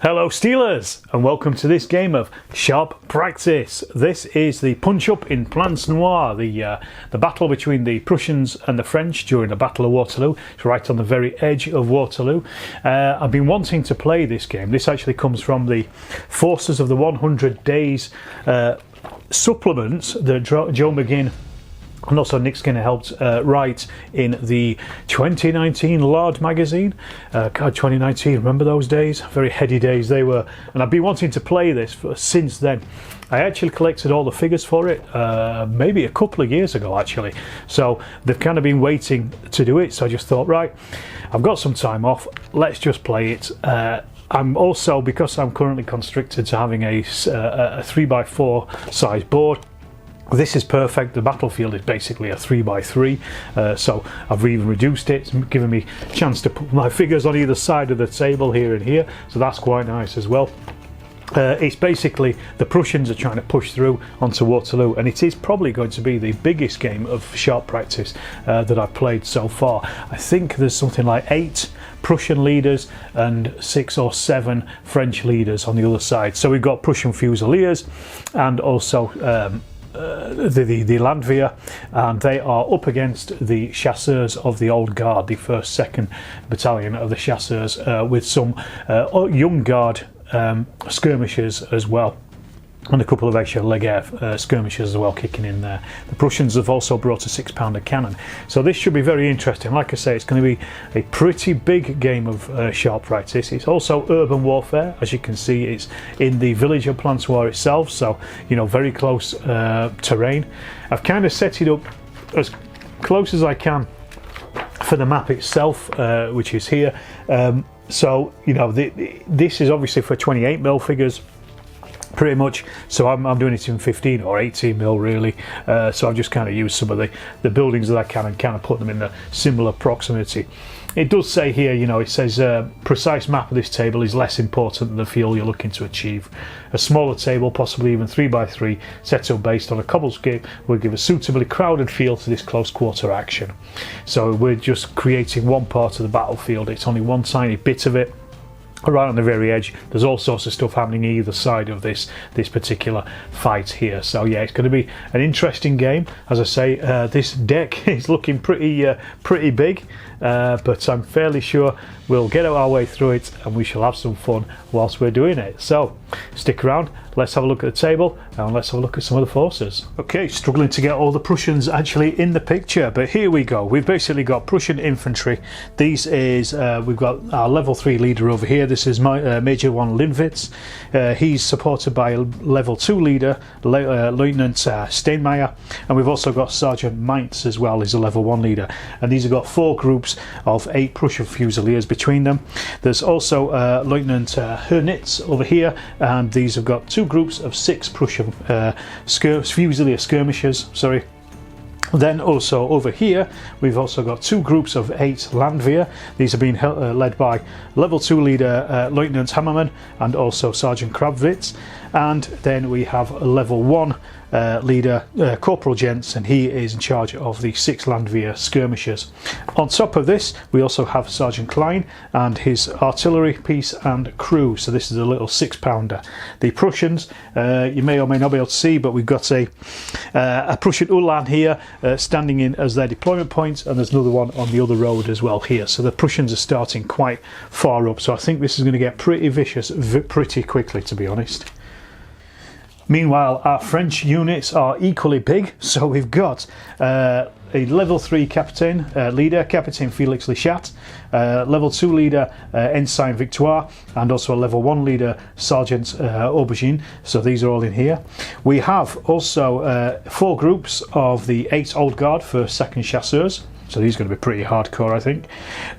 Hello Steelers, and welcome to this game of Sharp Practice. This is the punch-up in Planche Noire, the battle between the Prussians and the French during the Battle of Waterloo. It's right on the very edge of Waterloo. I've been wanting to play this game. This actually comes from the Forces of the 100 Days supplements that Joe McGinn and also Nick Skinner helped write in the 2019 Lard magazine. God, 2019, remember those days? Very heady days they were. And I've been wanting to play this since then. I actually collected all the figures for it maybe a couple of years ago actually. So they've kind of been waiting to do it. So I just thought, right, I've got some time off, let's just play it. I'm also, because I'm currently constricted to having a 3x4 size board, this is perfect. The battlefield is basically a 3x3, so I've even reduced it. It's given me a chance to put my figures on either side of the table here and here, so that's quite nice as well. It's basically the Prussians are trying to push through onto Waterloo, and it is probably going to be the biggest game of Sharp Practice that I've played so far. I think there's something like 8 Prussian leaders and 6 or 7 French leaders on the other side. So we've got Prussian Fusiliers and also the Landwehr, and they are up against the Chasseurs of the Old Guard, the 1st, 2nd Battalion of the Chasseurs, with some Young Guard skirmishers as well, and a couple of extra Legere skirmishers as well kicking in there. The Prussians have also brought a 6-pounder cannon, so this should be very interesting. Like I say, it's going to be a pretty big game of Sharp Practice. It's also urban warfare. As you can see, it's in the village of Planche Noire itself, so you know, very close terrain. I've kind of set it up as close as I can for the map itself, which is here. So you know, this is obviously for 28mm figures pretty much, so I'm doing it in 15 or 18mm really. So I've just kind of used some of the buildings that I can and kind of put them in a similar proximity. It does say here, you know, it says precise map of this table is less important than the field you're looking to achieve. A smaller table, possibly even 3x3, set up based on a cobblescape, will give a suitably crowded feel to this close quarter action. So we're just creating one part of the battlefield. It's only one tiny bit of it, right on the very edge. There's all sorts of stuff happening either side of this particular fight here. So yeah, it's going to be an interesting game. As I say, this deck is looking pretty big, but I'm fairly sure we'll get our way through it and we shall have some fun whilst we're doing it. So stick around, let's have a look at the table and let's have a look at some of the forces. Okay, struggling to get all the Prussians actually in the picture, but here we go. We've basically got Prussian infantry. These is we've got our level 3 leader over here. This is my Major 1 Linwitz. He's supported by level 2 leader Lieutenant Steinmeier, and we've also got Sergeant Mainz as well. He's a level 1 leader, and these have got 4 groups of 8 Prussian Fusiliers between them. There's also Lieutenant Hernitz over here, and these have got 2 groups of 6 Prussian Fusilier skirmishers. Sorry. Then also over here we've also got 2 groups of 8 Landwehr. These are being led by level 2 leader Lieutenant Hammerman and also Sergeant Krabwitz, and then we have a level 1 leader Corporal Jentz, and he is in charge of the 6 Landwehr skirmishers. On top of this we also have Sergeant Klein and his artillery piece and crew, so this is a little 6-pounder. The Prussians, you may or may not be able to see, but we've got a Prussian Ulan here standing in as their deployment point, and there's another one on the other road as well here. So the Prussians are starting quite far up, so I think this is going to get pretty vicious pretty quickly, to be honest. Meanwhile, our French units are equally big, so we've got a level 3 captain leader, Captain Felix Lichat, level 2 leader Ensign Victoire, and also a level 1 leader Sergeant Aubergine. So these are all in here. We have also 4 groups of the 8 Old Guard, 1st, 2nd Chasseurs. So these are going to be pretty hardcore, I think.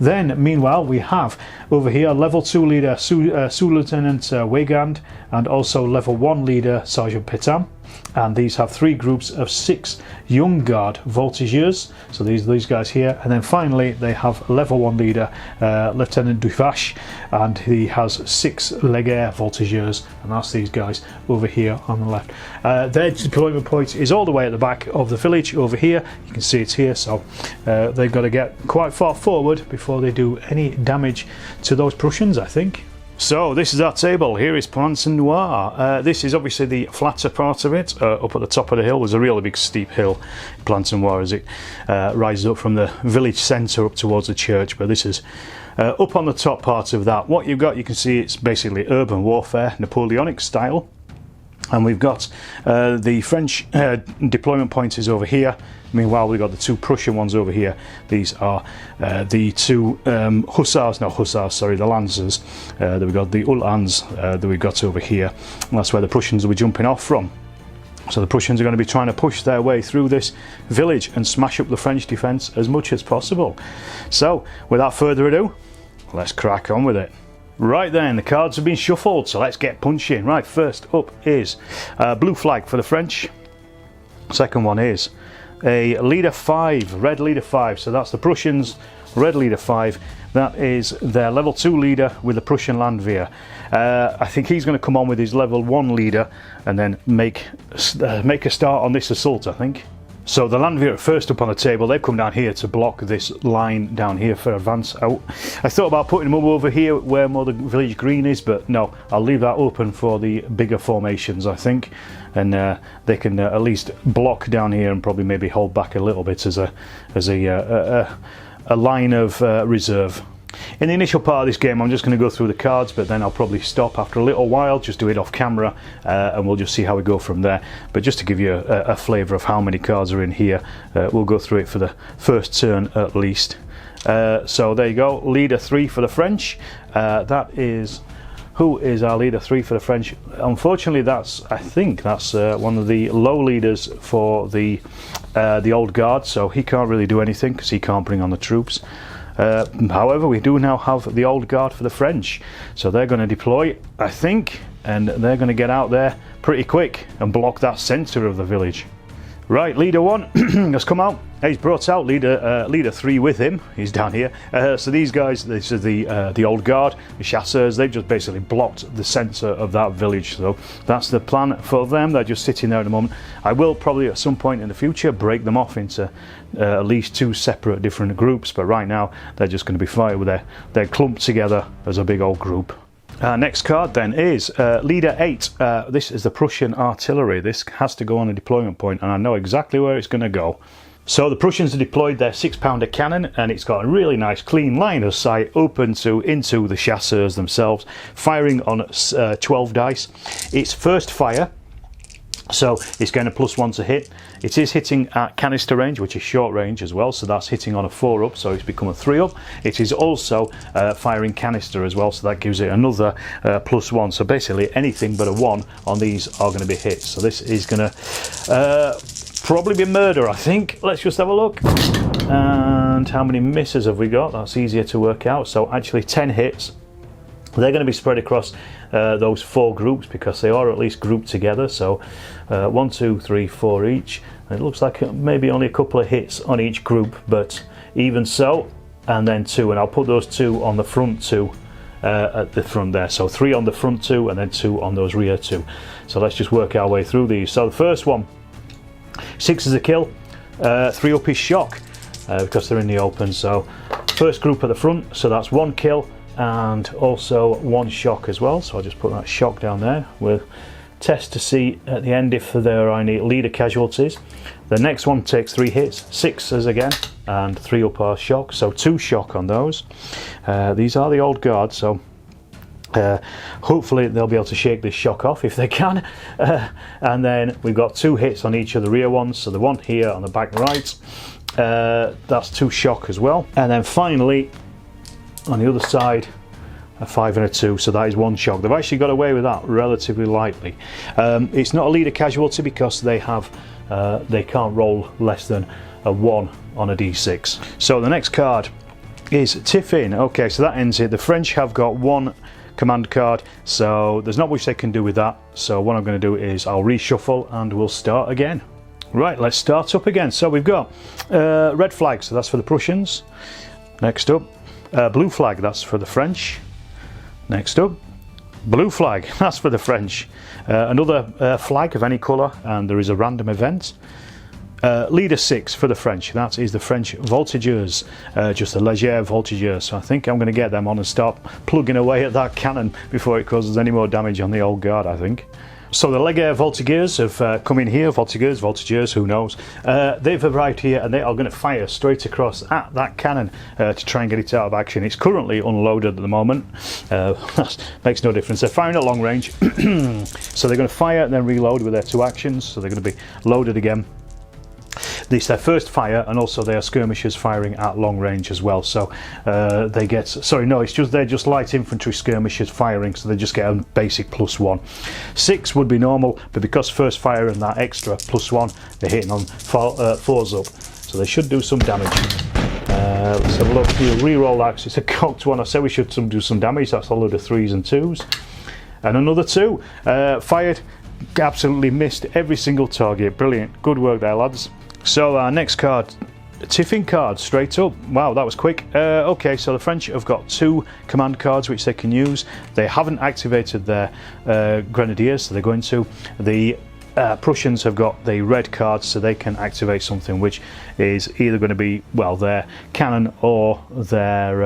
Then, meanwhile, we have over here level 2 leader Sous-Lieutenant Weigand, and also level 1 leader Sergeant Petam. And these have 3 groups of 6 Young Guard Voltigeurs. So these guys here. And then finally, they have level 1 leader Lieutenant Duvache, and he has 6 Legere Voltigeurs, and that's these guys over here on the left. Their deployment point is all the way at the back of the village over here. You can see it's here, so they've got to get quite far forward before they do any damage to those Prussians, I think. So this is our table. Here is Prussian Noir. This is obviously the flatter part of it. Up at the top of the hill, there's a really big steep hill, Prussian Noir, as it rises up from the village centre up towards the church. But this is up on the top part of that. What you've got, you can see it's basically urban warfare, Napoleonic style. And we've got the French deployment point is over here. Meanwhile, we've got the two Prussian ones over here. These are the two the Lancers. That we've got the Uhlans that we've got over here. And that's where the Prussians will be jumping off from. So the Prussians are going to be trying to push their way through this village and smash up the French defence as much as possible. So, without further ado, let's crack on with it. Right then, the cards have been shuffled, so let's get punching. Right, first up is blue flag for the French. Second one is a leader 5, red leader 5. So that's the Prussians, red leader 5. That is their level 2 leader with the Prussian Landwehr. I think he's going to come on with his level 1 leader and then make a start on this assault, I think. So the Landwehr are first up on the table. They've come down here to block this line down here for advance out. I thought about putting them over here where more the village green is, but no, I'll leave that open for the bigger formations, I think. And they can at least block down here and probably maybe hold back a little bit as a line of reserve. In the initial part of this game, I'm just going to go through the cards, but then I'll probably stop after a little while, just do it off camera, and we'll just see how we go from there. But just to give you a flavour of how many cards are in here, we'll go through it for the first turn at least. So there you go, leader 3 for the French. Who is our leader 3 for the French? Unfortunately, I think that's one of the low leaders for the old guard, so he can't really do anything because he can't bring on the troops. However, we do now have the old guard for the French, so they're going to deploy, I think, and they're going to get out there pretty quick and block that centre of the village. Right, leader 1 has come out. He's brought out leader 3 with him. He's down here. So these guys, this is the old guard, the chasseurs. They've just basically blocked the centre of that village. So that's the plan for them. They're just sitting there at the moment. I will probably at some point in the future break them off into at least 2 separate different groups. But right now they're just going to be fighting with they're clumped together as a big old group. Next card then is leader 8. This is the Prussian artillery. This has to go on a deployment point, and I know exactly where it's going to go. So the Prussians have deployed their 6-pounder cannon, and it's got a really nice clean line of sight open into the chasseurs themselves, firing on 12 dice. It's first fire, so it's going to +1 to hit. It is hitting at canister range, which is short range as well, so that's hitting on a 4 up, so it's become a 3 up. It is also firing canister as well, so that gives it another +1. So basically anything but a 1 on these are going to be hits. So this is going to probably be murder, I think. Let's just have a look. And how many misses have we got? That's easier to work out. So actually 10 hits. They're going to be spread across those 4 groups because they are at least grouped together. So 1, 2, 3, 4 each. And it looks like maybe only a couple of hits on each group, but even so, and then 2. And I'll put those 2 on the front 2 at the front there. So 3 on the front 2 and then 2 on those rear 2. So let's just work our way through these. So the first one, 6 is a kill, 3 up is shock because they're in the open. So first group at the front, so that's 1 kill and also 1 shock as well. So I'll just put that shock down there. We'll test to see at the end if there are any leader casualties. The next one takes 3 hits, 6s again, and 3 up are shock, so 2 shock on those. These are the old guard, so hopefully they'll be able to shake this shock off if they can. And then we've got 2 hits on each of the rear ones, so the one here on the back right, that's 2 shock as well. And then finally on the other side, a 5 and a 2, so that is 1 shock. They've actually got away with that relatively lightly. It's not a leader casualty because they can't roll less than a 1 on a d6. So the next card is Tiffin. Okay, so that ends it. The French have got 1 command card, so there's not much they can do with that. So what I'm going to do is I'll reshuffle and we'll start again. Right, let's start up again. So we've got red flag, so that's for the Prussians. Next up, blue flag, that's for the French. Next up, blue flag, that's for the French. Another flag of any colour, and there is a random event. Leader 6 for the French. That is the French voltigeurs, just the Léger voltigeurs. So I think I'm going to get them on and start plugging away at that cannon before it causes any more damage on the old guard, I think. So the Léger voltigeurs have come in here, voltigeurs, who knows. They've arrived here and they are going to fire straight across at that cannon to try and get it out of action. It's currently unloaded at the moment. That makes no difference. They're firing at long range. So they're going to fire and then reload with their 2 actions. So they're going to be loaded again. This is their first fire, and also they are skirmishers firing at long range as well. So they get, sorry, no, it's just they're just light infantry skirmishers firing, so they just get a basic +1. 6 would be normal, but because first fire and that extra +1, they're hitting on 4s up, so they should do some damage. Let's have a look. We'll re-roll that because it's a cocked one. I said we should do some damage. That's a load of 3s and 2s, and another 2 fired. Absolutely missed every single target. Brilliant, good work there, lads. So our next card, Tiffin card, straight up. Wow, that was quick. Okay, so the French have got 2 command cards which they can use. They haven't activated their grenadiers, so they're going to. The Prussians have got the red cards, so they can activate something which is either going to be, well, their cannon or their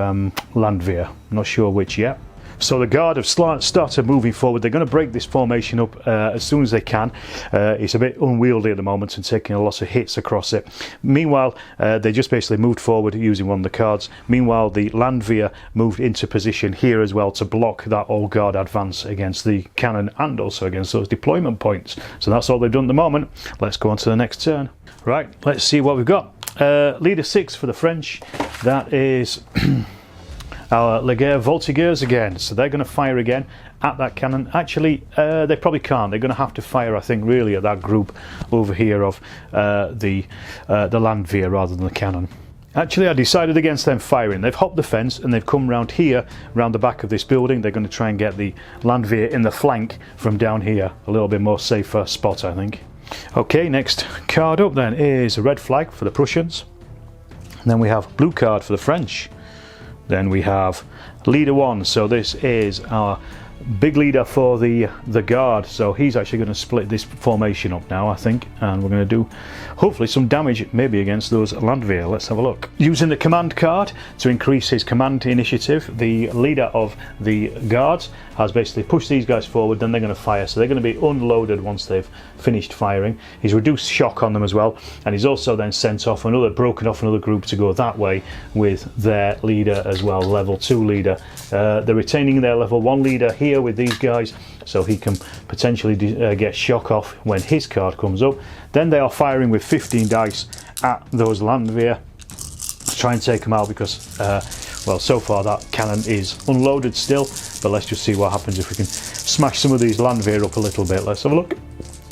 Landwehr. I'm not sure which yet. So the Guard have started moving forward. They're going to break this formation up as soon as they can. It's a bit unwieldy at the moment and taking a lot of hits across it. Meanwhile, they just basically moved forward using one of the cards. Meanwhile, the Landwehr moved into position here as well to block that old Guard advance against the cannon and also against those deployment points. So that's all they've done at the moment. Let's go on to the next turn. Right, let's see what we've got. Leader 6 for the French. That is our Léger voltigeurs again, so they're going to fire again at that cannon. Actually, they probably can't. They're going to have to fire, I think, really at that group over here of the Landwehr rather than the cannon. Actually, I decided against them firing. They've hopped the fence and they've come round here, round the back of this building. They're going to try and get the Landwehr in the flank from down here. A little bit more safer spot, I think. Okay, next card up then is a red flag for the Prussians. And then we have blue card for the French. Then we have leader 1, so this is our big leader for the Guard, so he's actually going to split this formation up now, I think, and we're going to do hopefully some damage maybe against those Landwehr. Let's have a look. Using the command card to increase his command initiative, the leader of the Guards has basically pushed these guys forward, then they're going to fire, so they're going to be unloaded once they've finished firing. He's reduced shock on them as well, and he's also then sent off broken off another group to go that way with their leader as well, level 2 leader. They're retaining their level 1 leader here with these guys, so he can potentially get shock off when his card comes up. Then they are firing with 15 dice at those Landwehr to try and take them out because well, so far that cannon is unloaded still, but let's just see what happens if we can smash some of these Landwehr up a little bit. Let's have a look.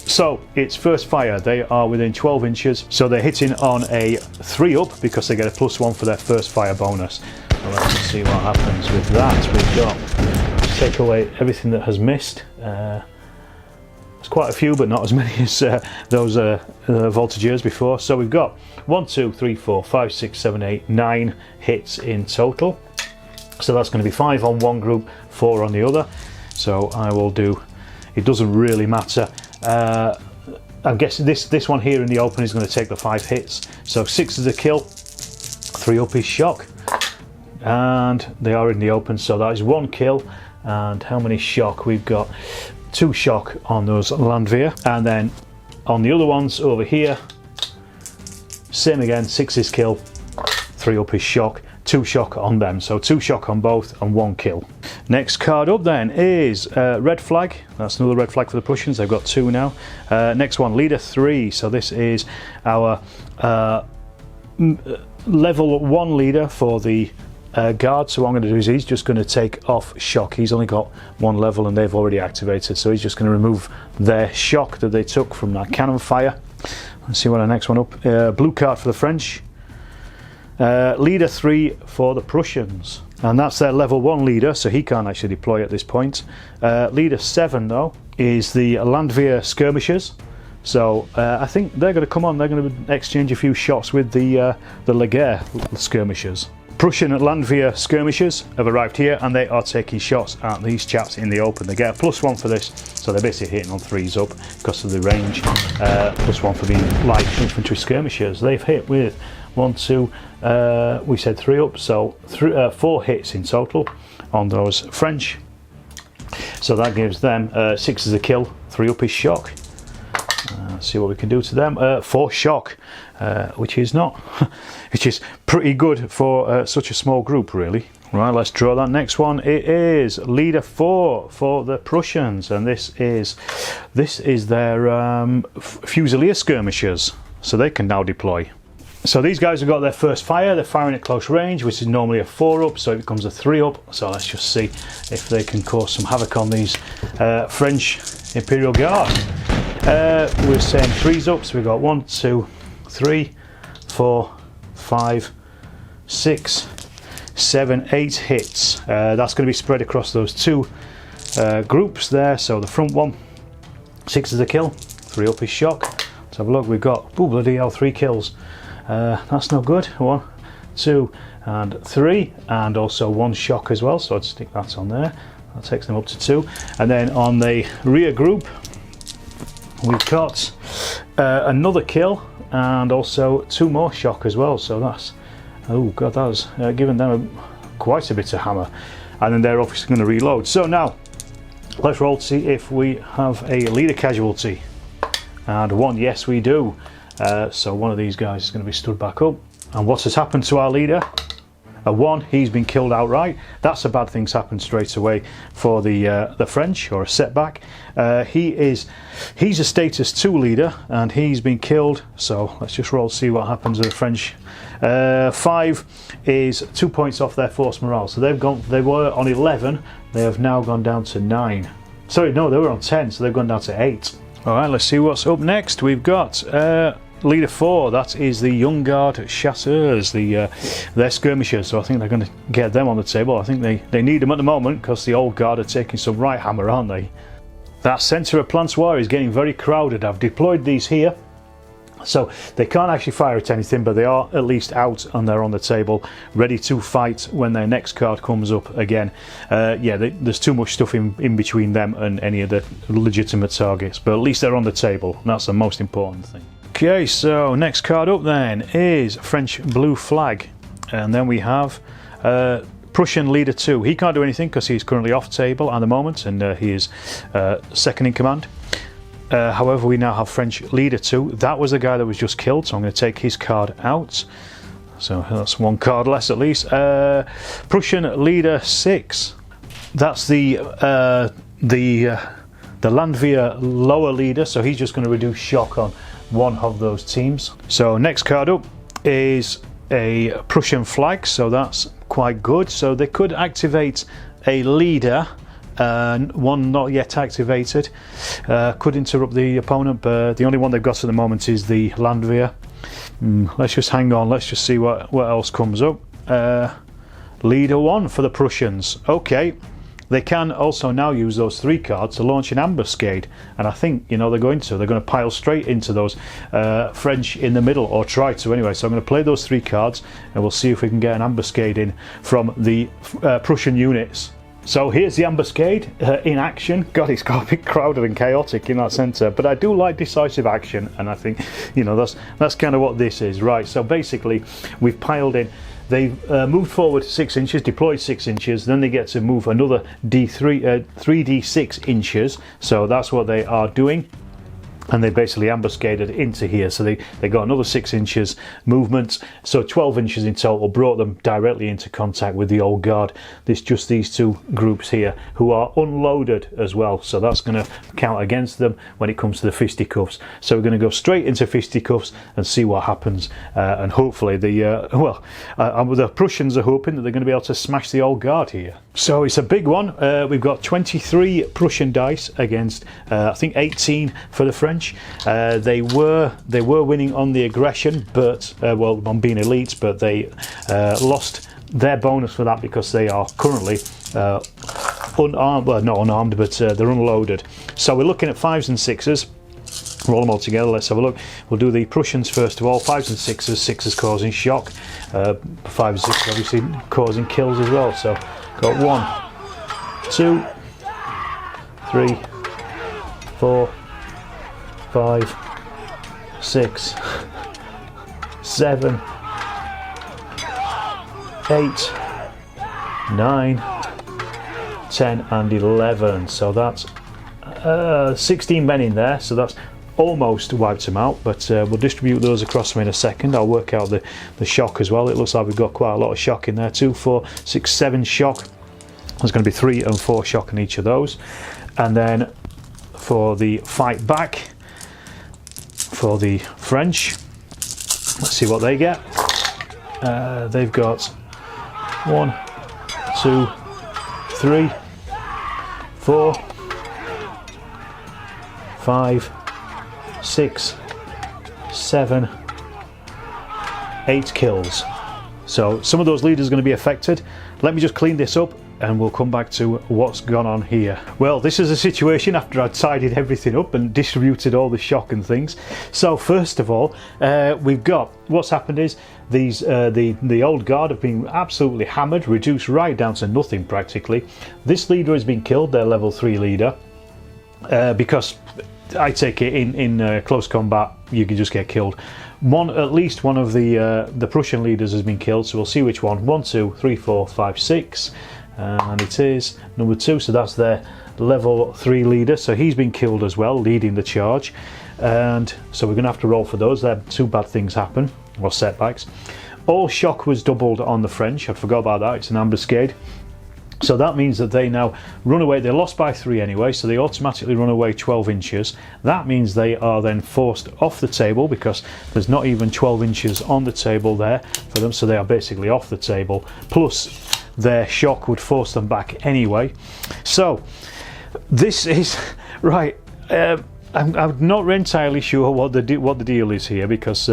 So it's first fire. They are within 12 inches, so they're hitting on a 3 up because they get a +1 for their first fire bonus. Well, let's just see what happens with that. We've got take away everything that has missed. There's quite a few, but not as many as those voltigeurs before. So we've got 1, 2, 3, 4, 5, 6, 7, 8, 9 hits in total. So that's going to be 5 on one group, 4 on the other. So I will do, it doesn't really matter. I'm guessing this one here in the open is going to take the 5 hits. So 6 is a kill, 3 up is shock. And they are in the open, so that is 1 kill. And how many shock? We've got 2 shock on those Landwehr, and then on the other ones over here, same again, 6 is kill, 3 up is shock, 2 shock on them, so 2 shock on both and 1 kill. Next card up then is red flag. That's another red flag for the Prussians. They've got 2 now. Next one, leader 3. So this is our level 1 leader for the Guard. So what I'm going to do is he's just going to take off shock. He's only got 1 level and they've already activated, so he's just going to remove their shock that they took from that cannon fire. Let's see what our next one up. Blue card for the French. Leader 3 for the Prussians, and that's their level 1 leader, so he can't actually deploy at this point. Leader 7 though is the Landwehr skirmishers, so I think they're going to come on. They're going to exchange a few shots with the Léger skirmishers. Prussian Landwehr skirmishers have arrived here, and they are taking shots at these chaps in the open. They get a +1 for this, so they're basically hitting on 3s up because of the range. +1 for being light infantry skirmishers. They've hit with 1, 2, we said 3 up, so 4 hits in total on those French. So that gives them 6 as a kill, 3 up is shock. Let's see what we can do to them. 4 shock, which is pretty good for such a small group, really. Right, let's draw that next one. It is leader 4 for the Prussians, and this is their Fusilier skirmishers, so they can now deploy. So these guys have got their first fire. They're firing at close range, which is normally a 4 up, so it becomes a 3 up. So let's just see if they can cause some havoc on these French Imperial Guard. We're saying 3s up, so we've got 1, 2, 3, 4, 5, 6, 7, 8 hits. That's going to be spread across those 2 groups there. So the front one, 6 is a kill, 3 up is shock. Let's have a look. We've got, oh bloody hell, 3 kills. That's no good. 1, 2, and 3, and also 1 shock as well. So I'd stick that on there. That takes them up to 2. And then on the rear group, we've got another kill and also 2 more shock as well. So that's, oh god, that was giving them quite a bit of hammer. And then they're obviously going to reload. So now let's roll to see if we have a leader casualty. And 1, yes we do. So one of these guys is going to be stood back up. And what has happened to our leader? A 1, he's been killed outright. That's a bad thing's happened straight away for the French, or a setback. He's a status 2 leader, and he's been killed. So let's just roll to see what happens to the French. 5 is 2 points off their force morale. So they were on 11. They have now gone down to 9. Sorry, no, they were on 10, so they've gone down to 8. All right, let's see what's up next. We've got leader 4, that is the Young Guard Chasseurs, their skirmishers, so I think they're going to get them on the table. I think they need them at the moment because the old guard are taking some right hammer, aren't they? That centre of Plansoir is getting very crowded. I've deployed these here, so they can't actually fire at anything, but they are at least out and they're on the table, ready to fight when their next card comes up again. Yeah, there's too much stuff in between them and any of the legitimate targets, but at least they're on the table, and that's the most important thing. Okay, so next card up then is French Blue Flag, and then we have Prussian Leader 2. He can't do anything because he's currently off table at the moment, and he is second in command. However, we now have French Leader 2. That was the guy that was just killed, so I'm going to take his card out. So that's 1 card less at least. Prussian Leader 6. That's the Landwehr lower leader, so he's just going to reduce shock on 1 of those teams. So next card up is a Prussian flag, so that's quite good. So they could activate a leader, 1 not yet activated. Could interrupt the opponent, but the only one they've got at the moment is the Landwehr. Let's just hang on, let's just see what else comes up. Leader 1 for the Prussians. Okay, they can also now use those 3 cards to launch an ambuscade, and I think, you know, they're going to pile straight into those French in the middle, or try to anyway. So I'm going to play those 3 cards and we'll see if we can get an ambuscade in from the Prussian units. So here's the ambuscade in action. God, it's got a bit crowded and chaotic in that centre, but I do like decisive action, and I think, you know, that's kind of what this is. Right, so basically we've piled in. They've moved forward 6 inches, deployed 6 inches, then they get to move another 3d6 inches, so that's what they are doing. And they basically ambuscaded into here, so they got another 6 inches movement, so 12 inches in total, brought them directly into contact with the old guard. There's just these 2 groups here who are unloaded as well, so that's going to count against them when it comes to the fisticuffs. So we're going to go straight into fisticuffs and see what happens, and hopefully the Prussians are hoping that they're going to be able to smash the old guard here. So it's a big one. We've got 23 Prussian dice against I think 18 for the French. They were winning on the aggression, but well, on being elites, but they lost their bonus for that because they are currently unarmed. Well, not unarmed, but they're unloaded. So we're looking at 5s and 6s. roll them all together. Let's have a look. We'll do the Prussians first of all. 5s and 6s, 6s causing shock, 5 and 6 obviously causing kills as well. So got 1, 2, 3, 4, 5, 6, 7, 8, 9, 10 and 11. So that's 16 men in there, so that's almost wiped them out, but we'll distribute those across them in a second. I'll work out the shock as well. It looks like we've got quite a lot of shock in there. 2, 4, 6, 7 shock. There's going to be 3 and 4 shock in each of those. And then for the fight back, for the French, let's see what they get. They've got 1, 2, 3, 4, 5, 6, 7, 8 kills. So some of those leaders are going to be affected. Let me just clean this up and we'll come back to what's gone on here. Well, this is a situation after I'd tidied everything up and distributed all the shock and things. So first of all, we've got, what's happened is these the old guard have been absolutely hammered, reduced right down to nothing practically. This leader has been killed, their level 3 leader, because I take it in close combat you can just get killed. At least one of the Prussian leaders has been killed, so we'll see which one. 1, 2, 3, 4, 5, 6, and it is number 2, so that's their level 3 leader, so he's been killed as well, leading the charge. And so we're going to have to roll for those. There 2 bad things happen, or setbacks. All shock was doubled on the French. I forgot about that. It's an ambuscade. So that means that they now run away. They lost by 3 anyway, so they automatically run away 12 inches. That means they are then forced off the table because there's not even 12 inches on the table there for them, so they are basically off the table. Plus their shock would force them back anyway. So this is right. I'm not entirely sure what the deal is here, because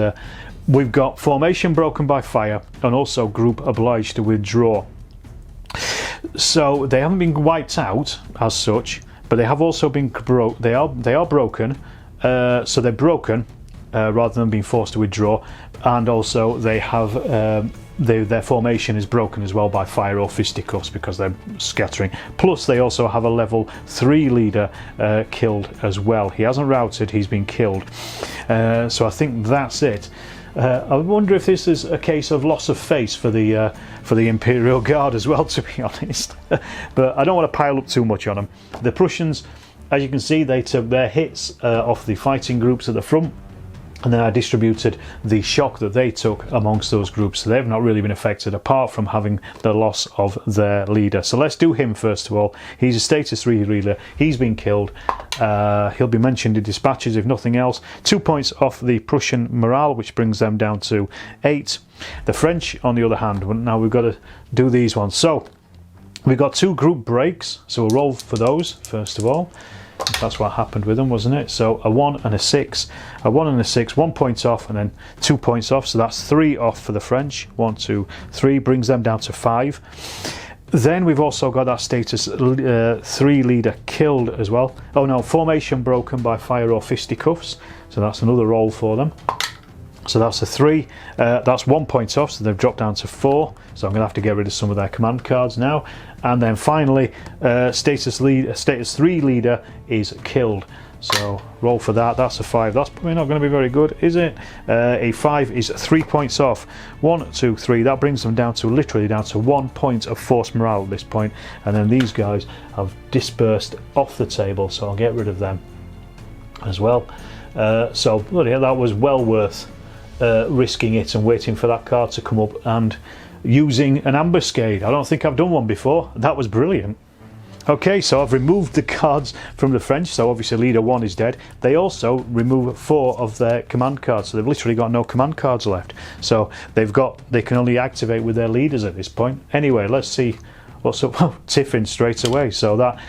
we've got formation broken by fire and also group obliged to withdraw. So they haven't been wiped out as such, but they have also been they are broken. So they're broken rather than being forced to withdraw, and also they have their formation is broken as well by fire or fisticuffs because they're scattering. Plus they also have a level 3 leader killed as well. He hasn't routed, he's been killed. So I think that's it. I wonder if this is a case of loss of face for the Imperial Guard as well, to be honest. But I don't want to pile up too much on them. The Prussians, as you can see, they took their hits off the fighting groups at the front, and then I distributed the shock that they took amongst those groups, so they've not really been affected apart from having the loss of their leader. So let's do him first of all. He's a status 3 leader, he's been killed. He'll be mentioned in dispatches if nothing else. 2 points off the Prussian morale, which brings them down to 8. The French on the other hand, now we've got to do these ones. So we've got 2 group breaks, so we'll roll for those first of all. That's what happened with them, wasn't it? So a 1 and a 6, a 1 and a 6, 1 point off and then 2 points off, so that's 3 off for the French. 1, 2, 3 brings them down to 5. Then we've also got that status 3 leader killed as well. Oh no, formation broken by fire or fisticuffs, so that's another roll for them. So that's a 3, that's 1 point off, so they've dropped down to 4, so I'm going to have to get rid of some of their command cards now. And then finally, status 3 leader is killed, so roll for that. That's a 5, that's probably not going to be very good, is it? A 5 is 3 points off. 1, 2, 3, that brings them down to literally down to 1 point of force morale at this point. And then these guys have dispersed off the table, so I'll get rid of them as well. So bloody hell, that was well worth risking it and waiting for that card to come up and using an ambuscade. I don't think I've done one before. That was brilliant. Okay, so I've removed the cards from the French, so obviously leader 1 is dead. They also remove 4 of their command cards, so they've literally got no command cards left. So they can only activate with their leaders at this point. Anyway, let's see what's up. Oh, Tiffin straight away. So that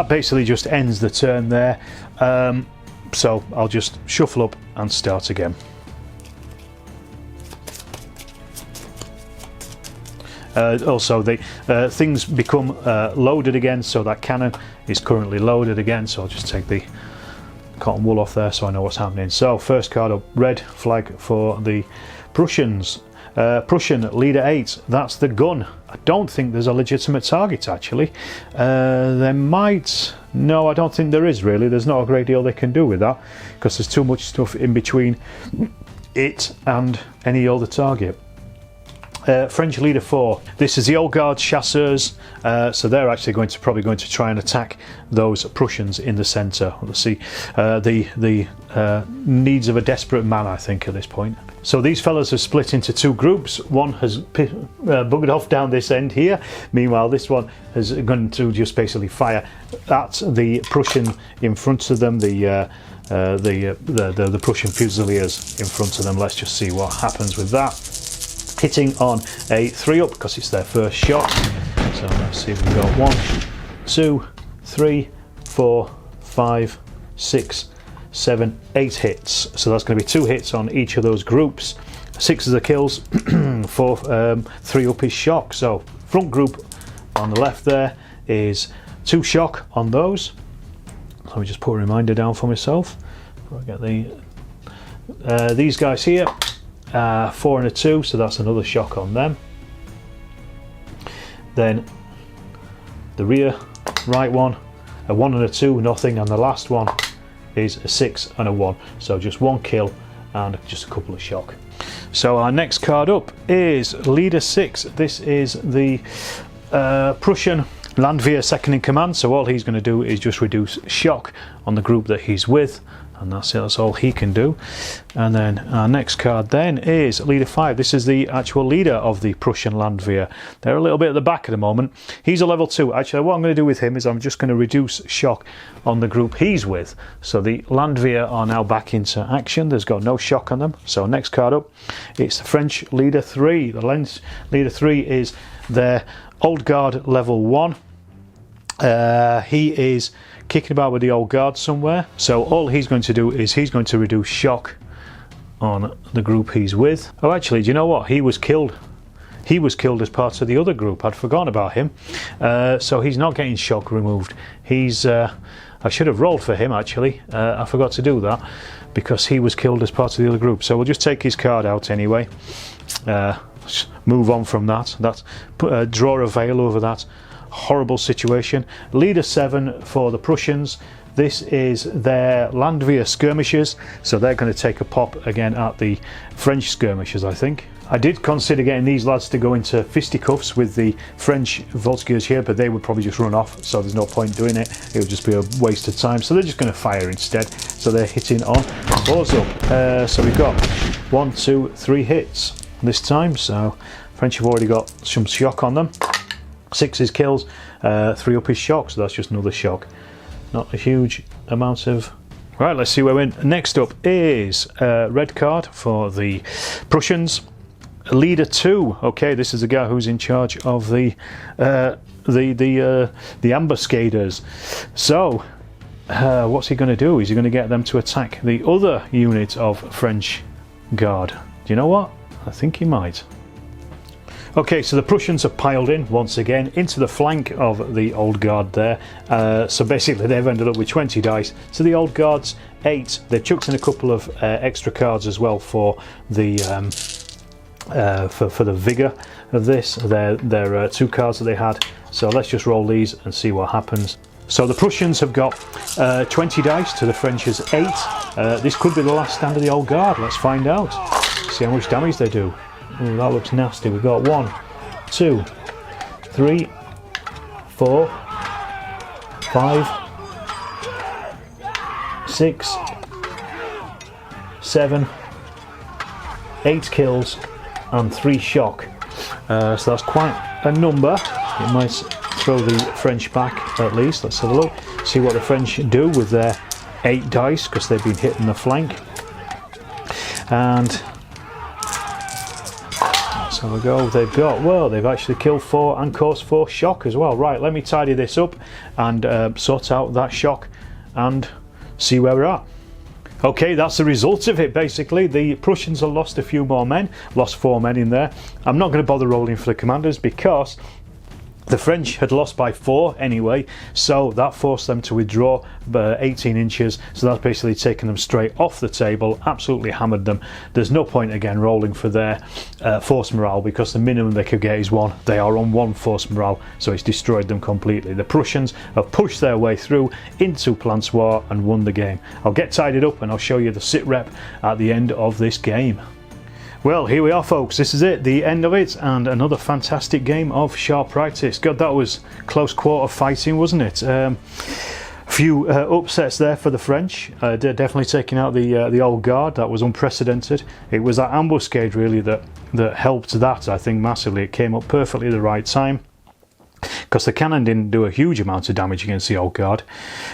basically just ends the turn there. So I'll just shuffle up and start again. Also things become loaded again, so that cannon is currently loaded again, so I'll just take the cotton wool off there so I know what's happening. So first card up, red flag for the Prussians. Prussian leader 8, that's the gun. I don't think there's a legitimate target actually. There might, no, I don't think there is really. There's not a great deal they can do with that because there's too much stuff in between it and any other target. French leader 4, this is the old guard chasseurs, so they're actually probably going to try and attack those Prussians in the centre. Let's see, the needs of a desperate man, I think, at this point. So these fellas have split into 2 groups. One has buggered off down this end here. Meanwhile, this one has gone to just basically fire at the Prussian in front of them, the Prussian Fusiliers in front of them. Let's just see what happens with that. Hitting on a 3-up because it's their first shot. So let's see if we've got 1, 2, 3, 4, 5, 6, 7, 8 hits. So that's going to be 2 hits on each of those groups. 6 of the kills, 4, 3-up is shock. So front group on the left there is 2 shock on those. Let me just put a reminder down for myself before I get these guys here. 4 and a 2, so that's another shock on them. Then the rear right one, a 1 and a 2, nothing, and the last one is a 6 and a 1, so just 1 kill and just a couple of shock. So our next card up is leader 6. This is the Prussian Landwehr second in command, so all he's going to do is just reduce shock on the group that he's with, and that's it, that's all he can do. And then our next card then is leader 5. This is the actual leader of the Prussian Landwehr. They're a little bit at the back at the moment. He's a level 2. Actually, what I'm going to do with him is I'm just going to reduce shock on the group he's with. So the Landwehr are now back into action. There's got no shock on them. So next card up, it's the French leader 3. The leader 3 is their old guard level 1. He is kicking about with the old guard somewhere, so all he's going to do is he's going to reduce shock on the group he's with. Oh, actually, do you know what? He was killed as part of the other group. I'd forgotten about him, so he's not getting shock removed. He's I should have rolled for him actually. I forgot to do that because he was killed as part of the other group, so we'll just take his card out anyway. Move on from that. Draw a veil over that horrible situation. Leader 7 for the Prussians. This is their Landwehr skirmishers, so they're going to take a pop again at the French skirmishers, I think. I did consider getting these lads to go into fisticuffs with the French Voltigeurs here, but they would probably just run off, so there's no point doing it. It would just be a waste of time, so they're just going to fire instead. So they're hitting on. Balls up. So we've got 1, 2, 3 hits this time, so French have already got some shock on them. 6 is kills, 3 up is shock, so that's just another shock. Not a huge amount of... Right, let's see where we're in. Next up is red card for the Prussians. Leader 2. Okay, this is the guy who's in charge of the ambuscaders. So, what's he going to do? Is he going to get them to attack the other unit of French Guard? Do you know what? I think he might. Okay, so the Prussians have piled in once again into the flank of the old guard there. So basically they've ended up with 20 dice. So the old guard's 8. They've chucked in a couple of extra cards as well for the for the vigour of this. They're 2 cards that they had. So let's just roll these and see what happens. So the Prussians have got 20 dice to the French's 8. This could be the last stand of the old guard. Let's find out. See how much damage they do. Ooh, that looks nasty. We've got 1, 2, 3, 4, 5, 6, 7, 8 kills and 3 shock. So that's quite a number. It might throw the French back at least. Let's have a look. See what the French do with their 8 dice because they've been hitting the flank. And so we go, they've actually killed 4 and caused 4 shock as well. Right, let me tidy this up and sort out that shock and see where we're at. Okay, that's the result of it basically. The Prussians have lost a few more men, lost 4 men in there. I'm not going to bother rolling for the commanders because The French had lost by 4 anyway, so that forced them to withdraw 18 inches, so that's basically taken them straight off the table, absolutely hammered them. There's no point again rolling for their force morale, because the minimum they could get is 1. They are on 1 force morale, so it's destroyed them completely. The Prussians have pushed their way through into Plançois and won the game. I'll get tidied up and I'll show you the sit rep at the end of this game. Well, here we are folks, this is it, the end of it, and another fantastic game of sharp practice. God, that was close quarter fighting, wasn't it? A few upsets there for the French. They're definitely taking out the old guard. That was unprecedented. It was that ambuscade really that helped that, I think, massively. It came up perfectly at the right time, because the cannon didn't do a huge amount of damage against the old guard.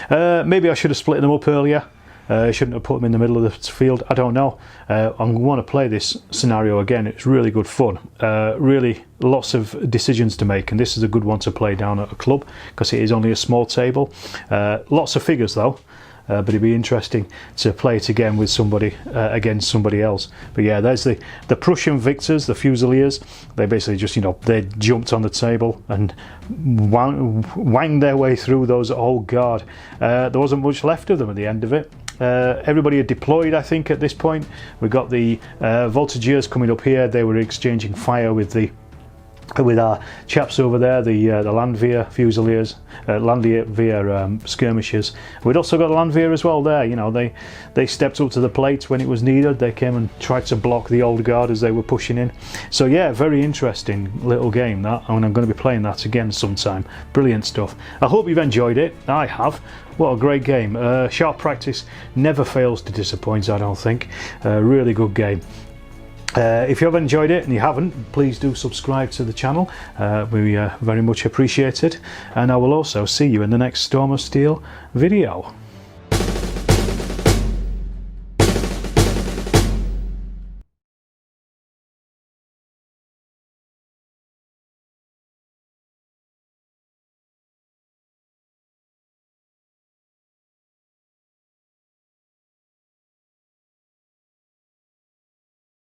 Maybe I should have split them up earlier. I shouldn't have put them in the middle of the field. I don't know. I want to play this scenario again. It's really good fun. Really lots of decisions to make, and this is a good one to play down at a club because it is only a small table. Lots of figures though. But it'd be interesting to play it again with somebody against somebody else. But yeah, there's the Prussian victors, the Fusiliers. They basically just, you know, they jumped on the table and wanged their way through those old guard. There wasn't much left of them at the end of it. Everybody had deployed, I think, at this point. We got the Voltigeurs coming up here. They were exchanging fire with our chaps over there, the Landwehr Fusiliers, Landwehr skirmishers. We'd also got the Landwehr as well there. You know, they stepped up to the plate when it was needed. They came and tried to block the old guard as they were pushing in. So yeah, very interesting little game that, and I'm going to be playing that again sometime. Brilliant stuff. I hope you've enjoyed it. I have. What a great game. Sharp practice never fails to disappoint, I don't think. Really good game. If you have enjoyed it, and you haven't, please do subscribe to the channel. We very much appreciate it, and I will also see you in the next Storm of Steel video.